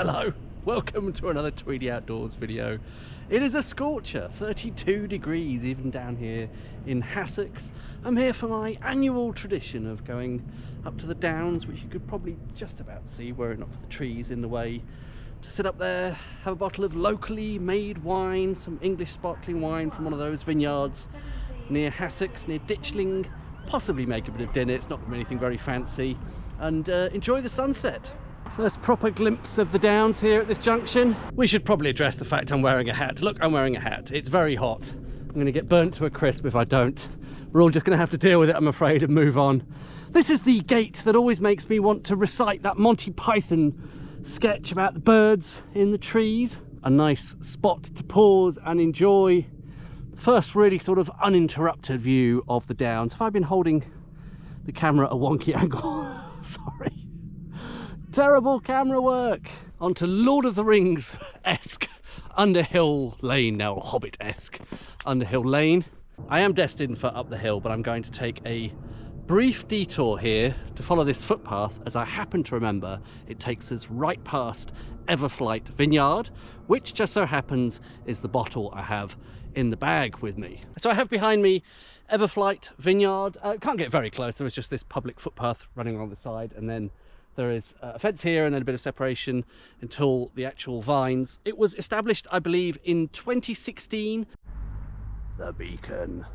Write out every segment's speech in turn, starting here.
Hello, welcome to another Tweedy Outdoors video. It is a scorcher, 32 degrees even down here in Hassocks. I'm here for my annual tradition of going up to the Downs, which you could probably just about see were it not for the trees in the way, to sit up there, have a bottle of locally made wine, some English sparkling wine from one of those vineyards near Hassocks, near Ditchling, possibly make a bit of dinner, it's not going to be anything very fancy, and enjoy the sunset. First proper glimpse of the Downs here at this junction. We should probably address the fact I'm wearing a hat. Look, I'm wearing a hat. It's very hot. I'm going to get burnt to a crisp if I don't. We're all just going to have to deal with it, I'm afraid, and move on. This is the gate that always makes me want to recite that Monty Python sketch about the birds in the trees. A nice spot to pause and enjoy the first really sort of uninterrupted view of the Downs. Have I been holding the camera at a wonky angle? Sorry. Terrible camera work. On to Lord of the Rings-esque Underhill Lane now, Hobbit-esque Underhill Lane. I am destined for up the hill, but I'm going to take a brief detour here to follow this footpath, as I happen to remember it takes us right past Everlight Vineyard, which just so happens is the bottle I have in the bag with me. So I have behind me Everlight Vineyard. Can't get very close, there is just this public footpath running along the side, and then there is a fence here and then a bit of separation until the actual vines. It was established, I believe, in 2016. The beacon.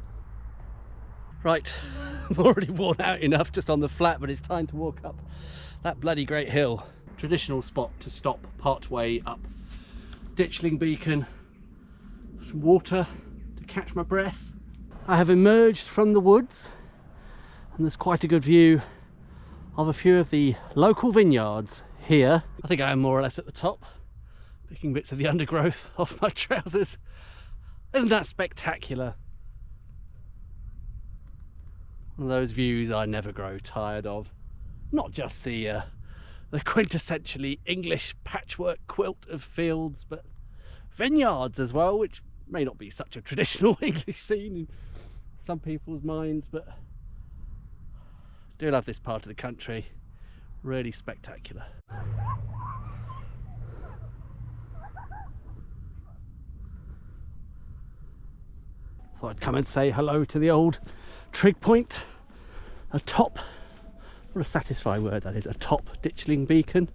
Right, I'm already worn out enough just on the flat, but it's time to walk up that bloody great hill. Traditional spot to stop part way up Ditchling Beacon. Some water to catch my breath. I have emerged from the woods and there's quite a good view of a few of the local vineyards here. I think I am more or less at the top, picking bits of the undergrowth off my trousers. Isn't that spectacular? One of those views I never grow tired of. Not just the quintessentially English patchwork quilt of fields, but vineyards as well, which may not be such a traditional English scene in some people's minds, but do love this part of the country. Really spectacular. Thought I'd come and say hello to the old trig point atop, what a satisfying word that is, atop Ditchling Beacon.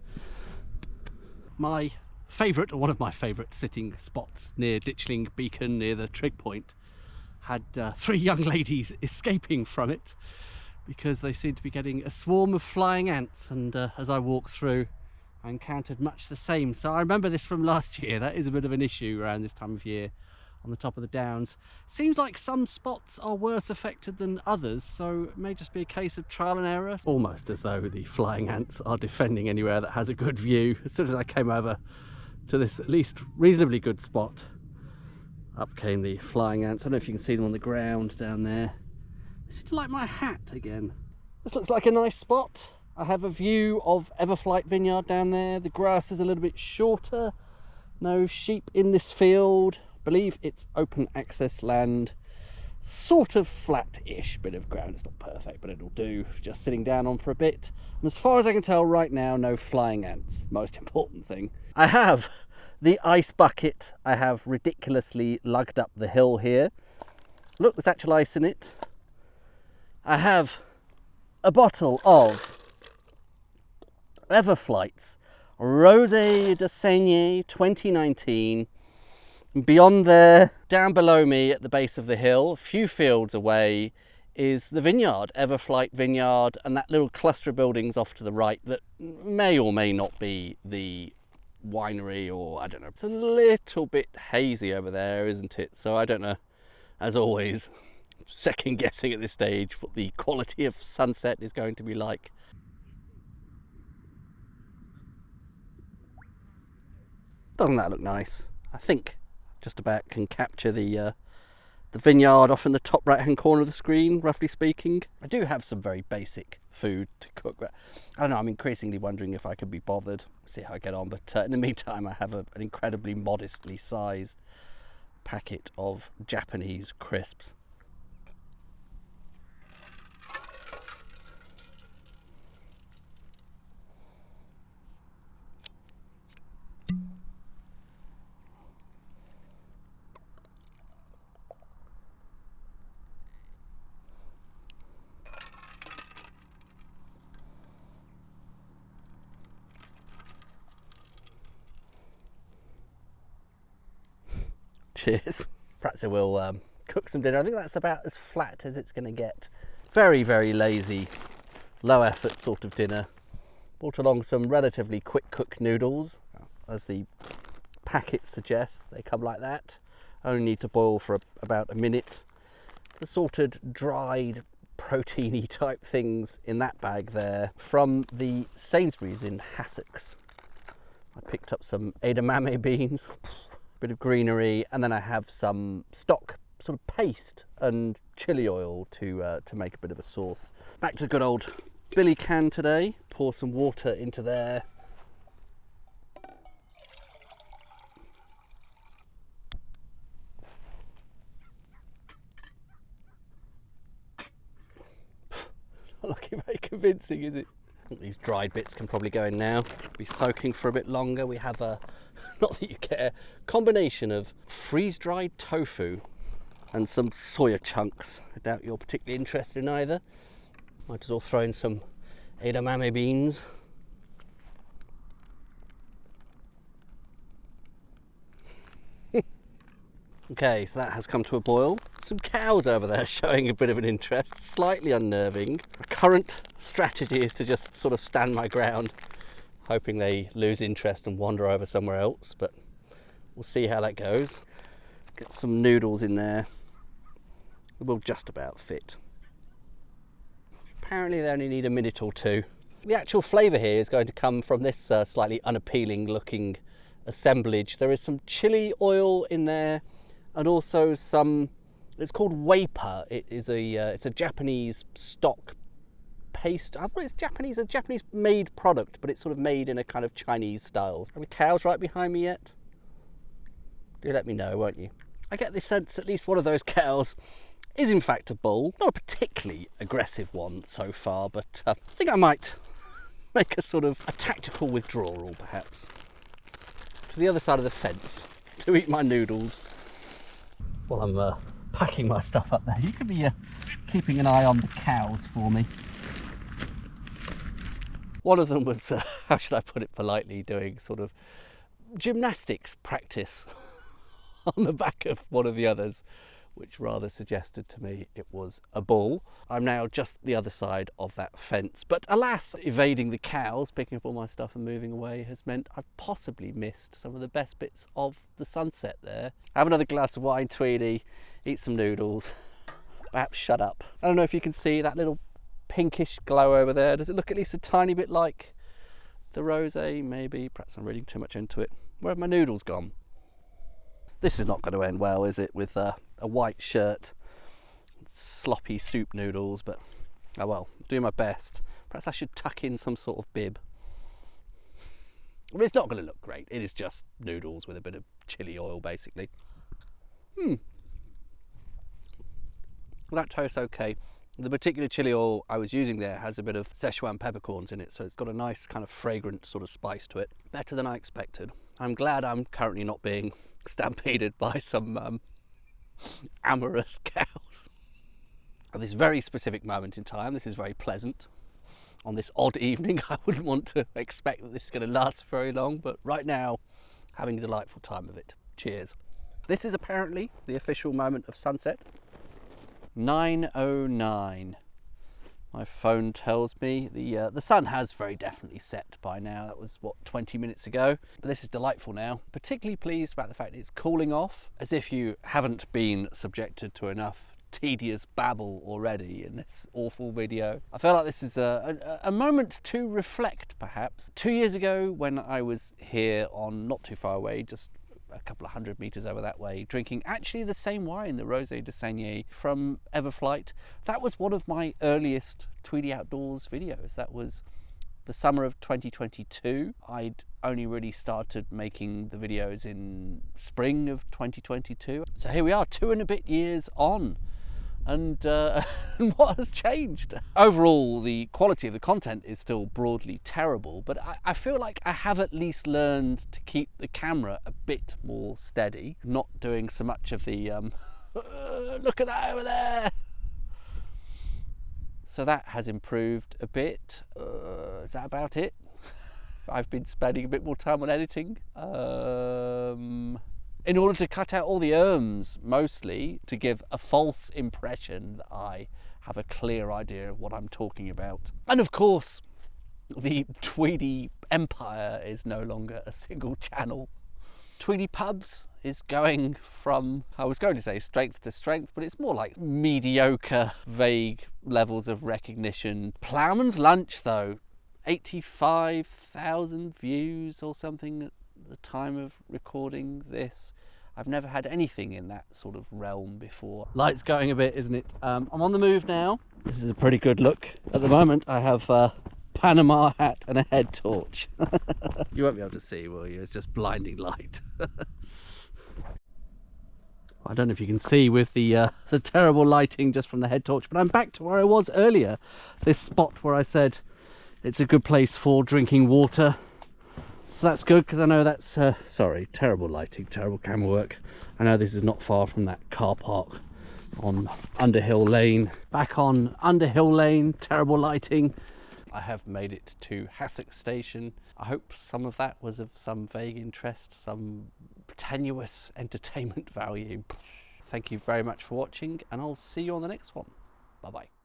My favourite, or one of my favourite sitting spots near Ditchling Beacon, near the trig point, had 3 young ladies escaping from it because they seemed to be getting a swarm of flying ants, and as I walked through I encountered much the same. So I remember this from last year. That is a bit of an issue around this time of year on the top of the Downs. Seems like some spots are worse affected than others, so it may just be a case of trial and error. Almost as though the flying ants are defending anywhere that has a good view. As soon as I came over to this at least reasonably good spot, up came the flying ants. I don't know if you can see them on the ground down there. They seem to like my hat again. This looks like a nice spot. I have a view of Everlight Vineyard down there. The grass is a little bit shorter. No sheep in this field. I believe it's open access land. Sort of flat-ish bit of ground. It's not perfect, but it'll do. Just sitting down on for a bit. And as far as I can tell right now, no flying ants. Most important thing. I have the ice bucket. I have ridiculously lugged up the hill here. Look, there's actual ice in it. I have a bottle of Everlight's Rosé de Saignée 2019. Beyond there, down below me at the base of the hill, a few fields away, is the vineyard, Everlight Vineyard, and that little cluster of buildings off to the right that may or may not be the winery, or I don't know. It's a little bit hazy over there, isn't it? So I don't know, as always, second guessing at this stage what the quality of sunset is going to be like. Doesn't that look nice? I think just about can capture the vineyard off in the top right hand corner of the screen, roughly speaking. I do have some very basic food to cook, but I don't know, I'm increasingly wondering if I could be bothered. See how I get on, but in the meantime I have an incredibly modestly sized packet of Japanese crisps. Cheers. Perhaps I will cook some dinner. I think that's about as flat as it's going to get. Very, very lazy, low effort sort of dinner. Brought along some relatively quick cook noodles, as the packet suggests. They come like that. Only need to boil for about a minute. Assorted dried proteiny type things in that bag there from the Sainsbury's in Hassocks. I picked up some edamame beans, a bit of greenery, and then I have some stock sort of paste and chili oil to make a bit of a sauce. Back to the good old billy can today. Pour some water into there. Not looking very convincing, is it? I think these dried bits can probably go in now. Be soaking for a bit longer. We have a, not that you care, combination of freeze-dried tofu and some soya chunks. I doubt you're particularly interested in either. Might as well throw in some edamame beans. Okay, so that has come to a boil. Some cows over there showing a bit of an interest, slightly unnerving. My current strategy is to just sort of stand my ground, hoping they lose interest and wander over somewhere else, but we'll see how that goes. Get some noodles in there. It will just about fit. Apparently they only need a minute or two. The actual flavour here is going to come from this slightly unappealing looking assemblage. There is some chili oil in there, and also some, it's called Waper. It is it's a Japanese stock paste. I thought it's Japanese, a Japanese made product, but it's sort of made in a kind of Chinese style. Are the cows right behind me yet? Do let me know, won't you? I get the sense at least one of those cows is in fact a bull. Not a particularly aggressive one so far, but I think I might make a sort of a tactical withdrawal perhaps to the other side of the fence to eat my noodles. While I'm packing my stuff up there, you could be keeping an eye on the cows for me. One of them was, how should I put it politely, doing sort of gymnastics practice on the back of one of the others, which rather suggested to me it was a bull. I'm now just the other side of that fence, but alas, evading the cows, picking up all my stuff and moving away has meant I've possibly missed some of the best bits of the sunset there. Have another glass of wine, Tweedy, eat some noodles, perhaps shut up. I don't know if you can see that little pinkish glow over there. Does it look at least a tiny bit like the rosé? Maybe, perhaps I'm reading too much into it. Where have my noodles gone? This is not going to end well, is it, with a white shirt, sloppy soup noodles, but oh well, doing my best. Perhaps I should tuck in some sort of bib. Well, it's not going to look great. It is just noodles with a bit of chili oil, basically. Well, that tastes okay. The particular chili oil I was using there has a bit of Szechuan peppercorns in it, so it's got a nice kind of fragrant sort of spice to it. Better than I expected. I'm glad I'm currently not being stampeded by some amorous cows. At this very specific moment in time, this is very pleasant. On this odd evening, I wouldn't want to expect that this is going to last very long, but right now, having a delightful time of it. Cheers. This is apparently the official moment of sunset. 9:09. My phone tells me the sun has very definitely set by now. That was, what, 20 minutes ago? But this is delightful now. Particularly pleased about the fact it's cooling off, as if you haven't been subjected to enough tedious babble already in this awful video. I feel like this is a moment to reflect, perhaps. 2 years ago, when I was here on not too far away, just a couple of 100 meters over that way, drinking actually the same wine, the Rosé de Saignée from Everlight. That was one of my earliest Tweedy Outdoors videos. That was the summer of 2022. I'd only really started making the videos in spring of 2022. So here we are, 2 and a bit years on. And what has changed? Overall, the quality of the content is still broadly terrible, but I feel like I have at least learned to keep the camera a bit more steady, not doing so much of the look at that over there. So that has improved a bit. Is that about it? I've been spending a bit more time on editing. in order to cut out all the erms, mostly to give a false impression that I have a clear idea of what I'm talking about. And of course, the Tweedy empire is no longer a single channel. Tweedy Pubs is going from, I was going to say strength to strength, but it's more like mediocre, vague levels of recognition. Ploughman's Lunch though, 85,000 views or something at the time of recording this. I've never had anything in that sort of realm before. Light's going a bit, isn't it? I'm on the move now. This is a pretty good look. At the moment I have a Panama hat and a head torch. You won't be able to see, will you? It's just blinding light. I don't know if you can see with the terrible lighting just from the head torch, but I'm back to where I was earlier. This spot where I said it's a good place for drinking water. So that's good, because I know that's, sorry, terrible lighting, terrible camera work. I know this is not far from that car park on Underhill Lane. Back on Underhill Lane, terrible lighting. I have made it to Hassock Station. I hope some of that was of some vague interest, some tenuous entertainment value. Thank you very much for watching, and I'll see you on the next one. Bye bye.